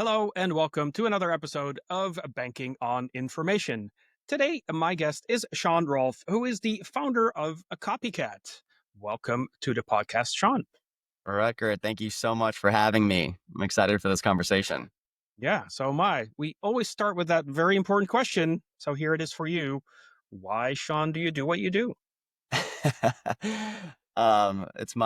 Hello and welcome to another episode of Banking on Information. Today, my guest is Shawn Rolph, who is the founder of a Copycat. Welcome to the podcast, Shawn. Rucker, thank you so much for having me. I'm excited for this conversation. Yeah, so am I. We always start with that very important question. So here it is for you. Why, Shawn, do you do what you do? It's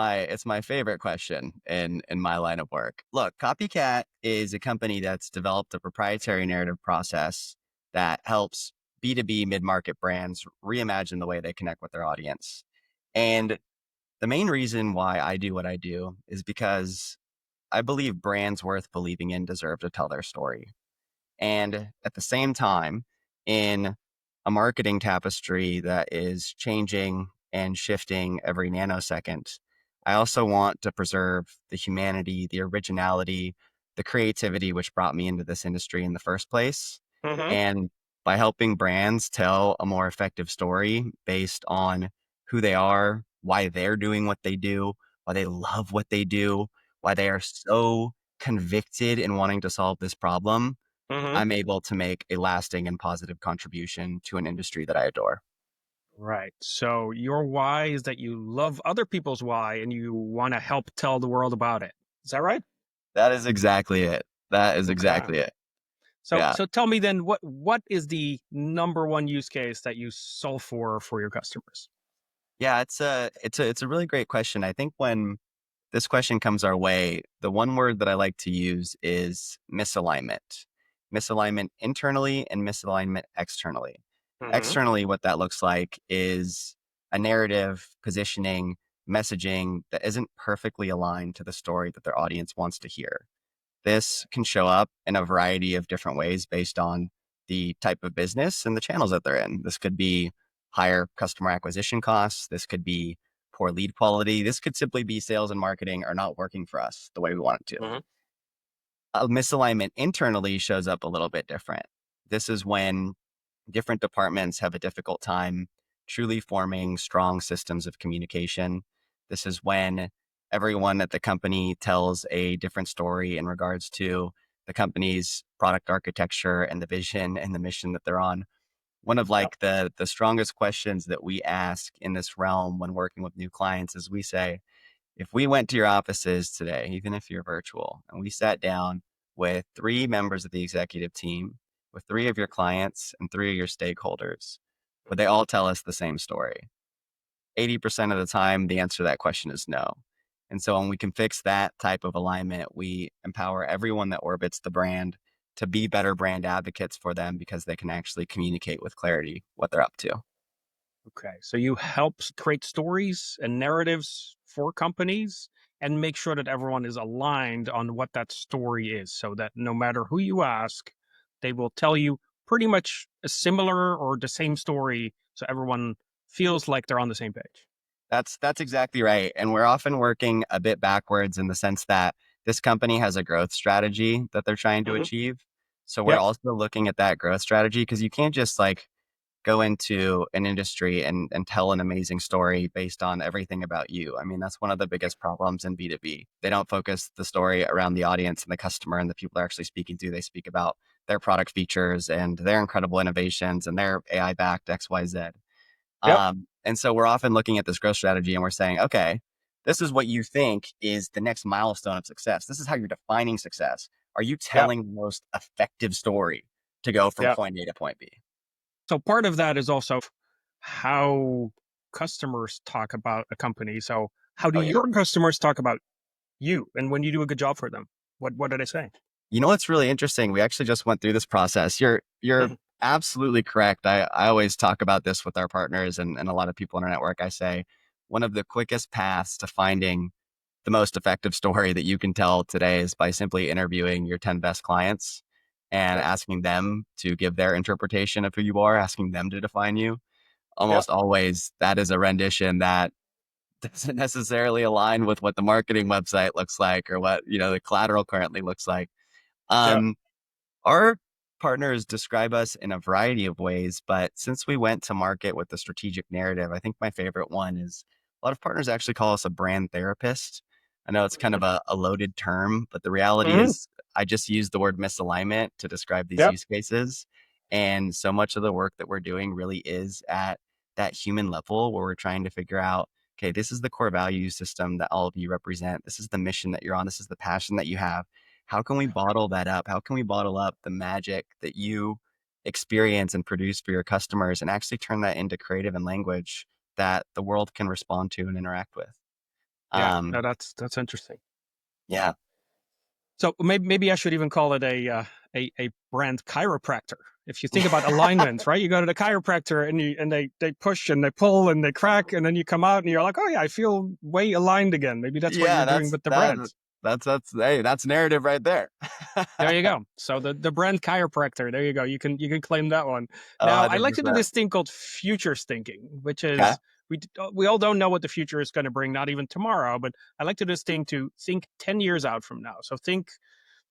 my favorite question in my line of work. Look, Copycat is a company that's developed a proprietary narrative process that helps B2B mid-market brands reimagine the way they connect with their audience. And the main reason why I do what I do is because I believe brands worth believing in deserve to tell their story. And at the same time, in a marketing tapestry that is changing and shifting every nanosecond, I also want to preserve the humanity, the originality, the creativity which brought me into this industry in the first place. Hmm. And by helping brands tell a more effective story based on who they are, why they're doing what they do, why they love what they do, why they are so convicted in wanting to solve this problem, Hmm. I'm able to make a lasting and positive contribution to an industry that I adore. Right. So your why is that you love other people's why and you want to help tell the world about it. Is that right? That is exactly it. That is Okay. exactly it. So Yeah. so tell me then what is the number one use case that you solve for your customers? Yeah, it's a really great question. I think when this question comes our way, the one word that I like to use is misalignment. Misalignment internally and misalignment externally. Mhm. Externally, what that looks like is a narrative, positioning, messaging that isn't perfectly aligned to the story that their audience wants to hear. This can show up in a variety of different ways based on the type of business and the channels that they're in. This could be higher customer acquisition costs. This could be poor lead quality. This could simply be sales and marketing are not working for us the way we want it to. Mhm. A misalignment internally shows up a little bit different. This is when different departments have a difficult time truly forming strong systems of communication. This is when everyone at the company tells a different story in regards to the company's product architecture and the vision and the mission that they're on. One of Yep. like the strongest questions that we ask in this realm when working with new clients is we say, if we went to your offices today, even if you're virtual, and we sat down with three members of the executive team, with three of your clients and three of your stakeholders, would they all tell us the same story? 80% of the time, the answer to that question is no. And so when we can fix that type of alignment, we empower everyone that orbits the brand to be better brand advocates for them because they can actually communicate with clarity what they're up to. Okay. So you help create stories and narratives for companies and make sure that everyone is aligned on what that story is so that no matter who you ask, they will tell you pretty much a similar or the same story so everyone feels like they're on the same page. That's exactly right. And we're often working a bit backwards in the sense that this company has a growth strategy that they're trying to Mhm. achieve. So we're Yep. also looking at that growth strategy because you can't just like go into an industry and tell an amazing story based on everything about you. I mean, that's one of the biggest problems in B2B. They don't focus the story around the audience and the customer and the people they're actually speaking to. They speak about their product features and their incredible innovations and their AI backed XYZ. Yep. And so we're often looking at this growth strategy and we're saying, okay, this is what you think is the next milestone of success. This is how you're defining success. Are you Yep. telling the most effective story to go from Yep. point A to point B? So part of that is also how customers talk about a company. So how do Oh, yeah. your customers talk about you? And when you do a good job for them, what do they say? You know what's really interesting? We actually just went through this process. You're Mhm. absolutely correct. I always talk about this with our partners and a lot of people in our network. I say one of the quickest paths to finding the most effective story that you can tell today is by simply interviewing your 10 best clients and Yep. asking them to give their interpretation of who you are, asking them to define you. Yep. Almost always that is a rendition that doesn't necessarily align with what the marketing website looks like or what, the collateral currently looks like. Yep. Um, our partners describe us in a variety of ways, but since we went to market with the strategic narrative, I think my favorite one is a lot of partners actually call us a brand therapist. I know it's kind of a loaded term, but the reality Hmm. is I just use the word misalignment to describe these Yep. use cases. And so much of the work that we're doing really is at that human level where we're trying to figure out, okay, this is the core value system that all of you represent. This is the mission that you're on. This is the passion that you have. How can we bottle that up? How can we bottle up the magic that you experience and produce for your customers and actually turn that into creative and language that the world can respond to and interact with? Yeah. No, Um, that's interesting. yeah. So maybe I should even call it a brand chiropractor. If you think about alignments, right? You go to the chiropractor and they push and they pull and they crack, and then you come out and you're like, oh yeah, I feel way aligned again. Maybe that's what you're Yeah, doing with the brand. hey, that's narrative right there. There you go. So the brand chiropractor. There you go. You can claim that one. Oh, Now I like to do 100%. this thing called future thinking, which Okay. is we all don't know what the future is going to bring, not even tomorrow. But I like to do this thing to think 10 years out from now. So think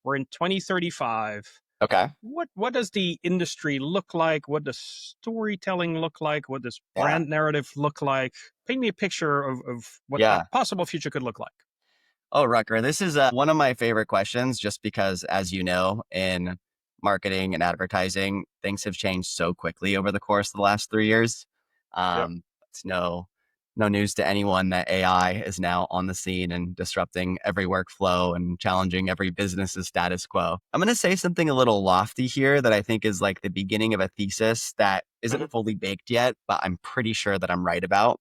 we're in 2035. Okay. What does the industry look like? What does storytelling look like? What does Yeah. brand narrative look like? Paint me a picture of what that Yeah. possible future could look like. Oh, Rucker, this is one of my favorite questions just because, as you know, in marketing and advertising, things have changed so quickly over the course of the last 3 years. Yep. It's no news to anyone that AI is now on the scene and disrupting every workflow and challenging every business's status quo. I'm going to say something a little lofty here that I think is like the beginning of a thesis that Hmm. isn't fully baked yet, but I'm pretty sure that I'm right about.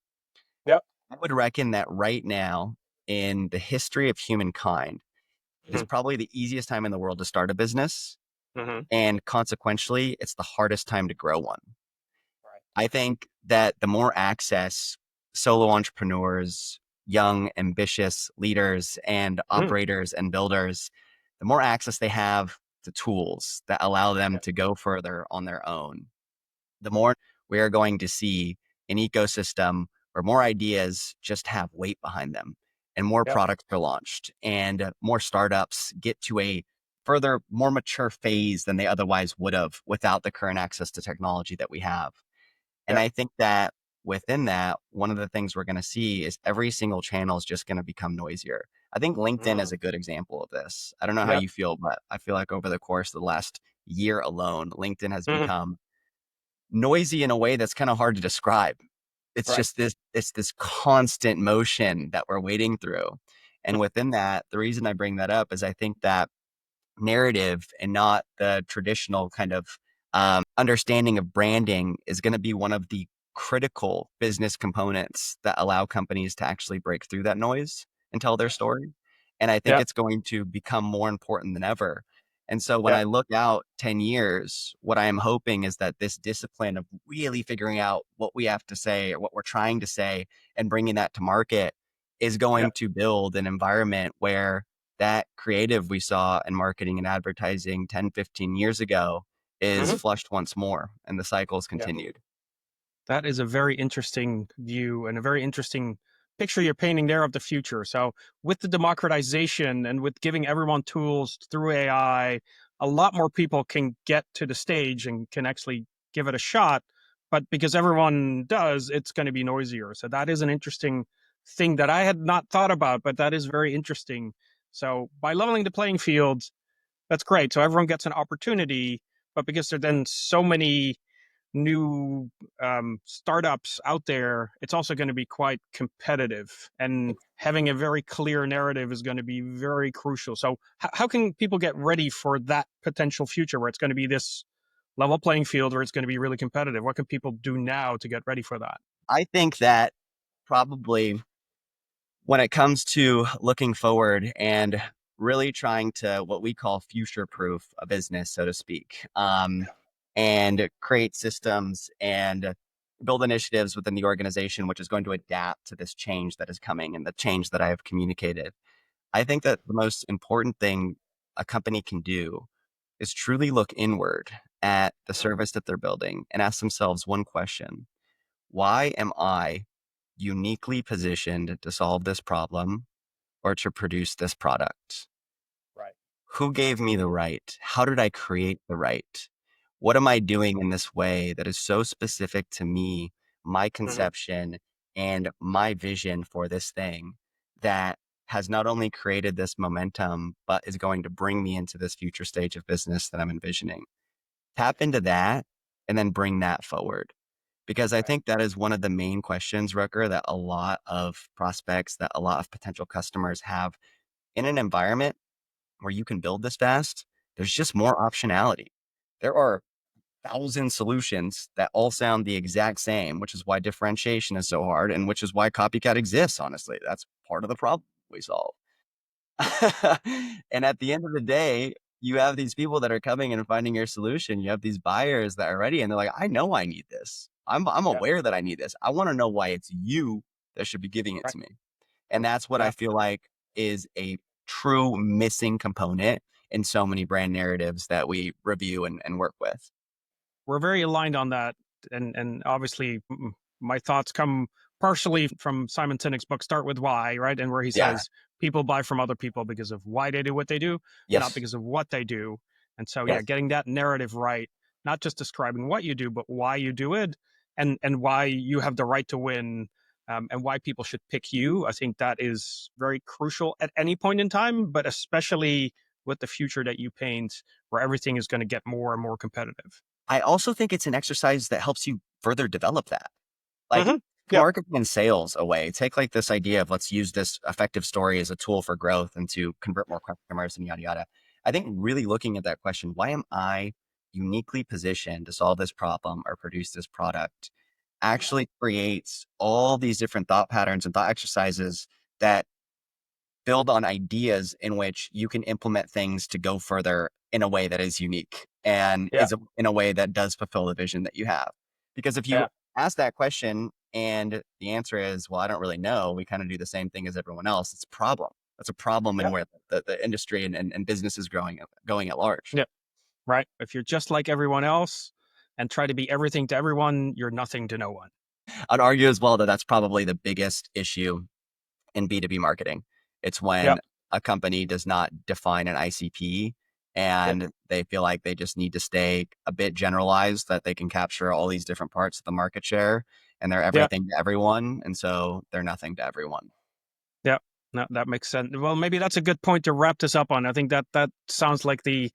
Yep. I would reckon that right now, in the history of humankind, it is Hmm. probably the easiest time in the world to start a business. Hmm. And consequentially, it's the hardest time to grow one. Right. I think that the more access solo entrepreneurs, young, ambitious leaders, and Hmm. operators and builders, the more access they have to tools that allow them Yep. to go further on their own, the more we are going to see an ecosystem where more ideas just have weight behind them and more Yep. products are launched and more startups get to a further, more mature phase than they otherwise would have without the current access to technology that we have. And Yep. I think that within that, one of the things we're going to see is every single channel is just going to become noisier. I think LinkedIn is Mm. a good example of this. I don't know how Yep. you feel, but I feel like over the course of the last year alone, LinkedIn has Hmm. become noisy in a way that's kind of hard to describe. Right. It's this constant motion that we're wading through. And Mm. within that, the reason I bring that up is I think that narrative and not the traditional kind of understanding of branding is going to be one of the critical business components that allow companies to actually break through that noise and tell their story. And I think Yep. it's going to become more important than ever. And so when Yep. I look out 10 years, what I am hoping is that this discipline of really figuring out what we have to say or what we're trying to say and bringing that to market is going Yep. to build an environment where that creative we saw in marketing and advertising 10, 15 years ago is Hmm. flushed once more and the cycle's Yep. continued. That is a very interesting view and a very interesting picture you're painting there of the future. So, with the democratization and with giving everyone tools through AI, a lot more people can get to the stage and can actually give it a shot. But because everyone does, it's going to be noisier. So, that is an interesting thing that I had not thought about, but that is very interesting. So, by leveling the playing field, that's great. So, everyone gets an opportunity. But because there are then so many new startups out there, it's also going to be quite competitive. And having a very clear narrative is going to be very crucial. So, how can people get ready for that potential future where it's going to be this level playing field where it's going to be really competitive? What can people do now to get ready for that? I think that probably when it comes to looking forward and really trying to what we call future proof a business, so to speak, and create systems and build initiatives within the organization, which is going to adapt to this change that is coming and the change that I have communicated. I think that the most important thing a company can do is truly look inward at the service that they're building and ask themselves one question: why am I uniquely positioned to solve this problem or to produce this product? Right. Who gave me the right? How did I create the right? What am I doing in this way that is so specific to me, my Hmm. conception, and my vision for this thing that has not only created this momentum, but is going to bring me into this future stage of business that I'm envisioning. Tap into that and then bring that forward. Because I Right. think that is one of the main questions, Rucker, that a lot of prospects, that a lot of potential customers have in an environment where you can build this fast. There's just more optionality. There are thousand solutions that all sound the exact same, which is why differentiation is so hard and which is why copycat exists, honestly. That's part of the problem we solve. And at the end of the day, you have these people that are coming and finding your solution. You have these buyers that are ready and they're like, I know I need this. I'm Yeah. aware that I need this. I want to know why it's you that should be giving it Right. to me. And that's what I Yeah. feel like is a true missing component in so many brand narratives that we review and work with. We're very aligned on that, and obviously my thoughts come partially from Simon Sinek's book Start With Why, right? And where he Yeah. says people buy from other people because of why they do what they do, not Yes. because of what they do. And so yeah, Yes. getting that narrative right, not just describing what you do, but why you do it, and why you have the right to win, and why people should pick you. I think that is very crucial at any point in time, but especially with the future that you paint, where everything is going to get more and more competitive. I also think it's an exercise that helps you further develop that. Like, Hmm. Yeah. marketing and sales away. Take like this idea of let's use this effective story as a tool for growth and to convert more customers and yada yada. I think really looking at that question, why am I uniquely positioned to solve this problem or produce this product, actually creates all these different thought patterns and thought exercises that build on ideas in which you can implement things to go further in a way that is unique and Yeah. in a way that does fulfill the vision that you have. Because if you Yeah. ask that question and the answer is, well, I don't really know, we kind of do the same thing as everyone else, it's a problem. That's a problem in Yeah. where the industry and business is going at large. Yeah. Right. If you're just like everyone else and try to be everything to everyone, you're nothing to no one. I'd argue as well that that's probably the biggest issue in B2B marketing. It's Yeah. when a company does not define an ICP Yeah. and they feel like they just need to stay a bit generalized, that they can capture all these different parts of the market share and they're Yeah. everything to everyone. And so they're nothing to everyone. Yeah. No, that makes sense. Well, maybe that's a good point to wrap this up on. I think that that sounds like the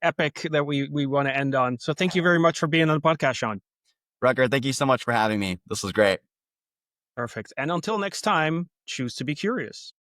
epic that we want to end on. So thank you very much for being on the podcast, Shawn. Rucker, thank you so much for having me. This was great. Perfect. And until next time, choose to be curious.